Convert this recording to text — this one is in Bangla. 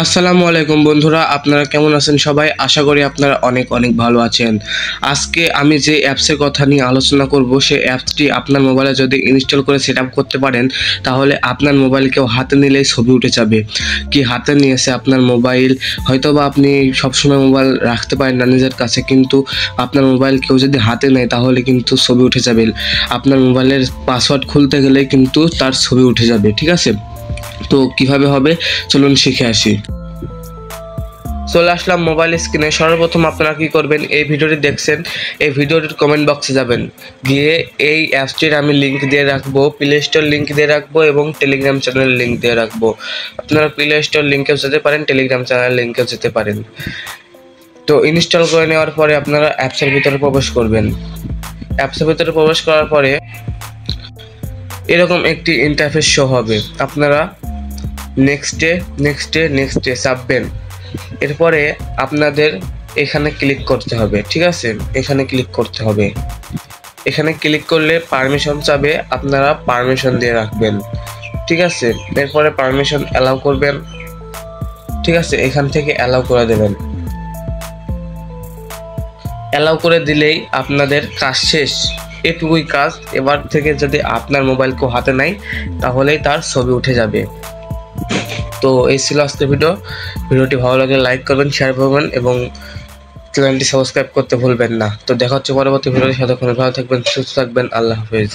আসসালামু আলাইকুম বন্ধুরা, আপনারা কেমন আছেন সবাই? আশা করি আপনারা অনেক অনেক ভালো আছেন। আজকে আমি যে অ্যাপসের কথা নিয়ে আলোচনা করব, সেই অ্যাপসটি আপনার মোবাইলে যদি ইনস্টল করে সেট আপ করতে পারেন, তাহলে আপনার মোবাইল কেউ হাতে নিলেই ছবি উঠে যাবে। কি হাতে নিয়েছে আপনার মোবাইল? হয়তোবা আপনি সবসময় মোবাইল রাখতে পারেন না নিজের কাছে, কিন্তু আপনার মোবাইল কেউ যদি হাতে নেয় তাহলে কিন্তু ছবি উঠে যাবে। আপনার মোবাইলের পাসওয়ার্ড খুলতে গেলে কিন্তু তার ছবি উঠে যাবে, ঠিক আছে? তো কিভাবে হবে চলুন শিখে আসি। চলে আসলাম মোবাইল স্ক্রিনে। সর্বপ্রথম আপনারা কি করবেন, এই ভিডিওটি দেখছেন, এই ভিডিওটির কমেন্ট বক্সে যাবেন, গিয়ে এই অ্যাপসটির আমি লিঙ্ক দিয়ে রাখবো, প্লে স্টোর লিঙ্ক দিয়ে রাখবো এবং টেলিগ্রাম চ্যানেলের লিঙ্ক দিয়ে রাখবো। আপনারা প্লে স্টোর লিঙ্কেও যেতে পারেন, টেলিগ্রাম চ্যানেলের লিঙ্কেও যেতে পারেন। তো ইনস্টল করে নেওয়ার পরে আপনারা অ্যাপসের ভিতরে প্রবেশ করবেন। অ্যাপসের ভিতরে প্রবেশ করার পরে এরকম একটি ইন্টারফেস শো হবে। আপনারা নেক্সটে চাপবেন। এরপরে আপনাদের এখানে ক্লিক করতে হবে, ঠিক আছে? এখানে ক্লিক করতে হবে। এখানে ক্লিক করলে পারমিশন চাবে, আপনারা পারমিশন দিয়ে রাখবেন, ঠিক আছে? এরপরে পারমিশন অ্যালাউ করবেন, ঠিক আছে? এখান থেকে অ্যালাউ করে দেবেন। অ্যালাউ করে দিলেই আপনাদের কাজ শেষ। এটুকুই কাজ। এবার থেকে যদি আপনার মোবাইল কেউ হাতে নেয় তাহলেই তার ছবি উঠে যাবে। তো এই ছিল আজকের ভিডিওটি ভালো লাগলে লাইক করবেন, শেয়ার করবেন এবং চ্যানেলটি সাবস্ক্রাইব করতে ভুলবেন না। তো দেখা হচ্ছে পরবর্তী ভিডিওর সাথে। ভালো থাকবেন, সুস্থ থাকবেন। আল্লাহ হাফেজ।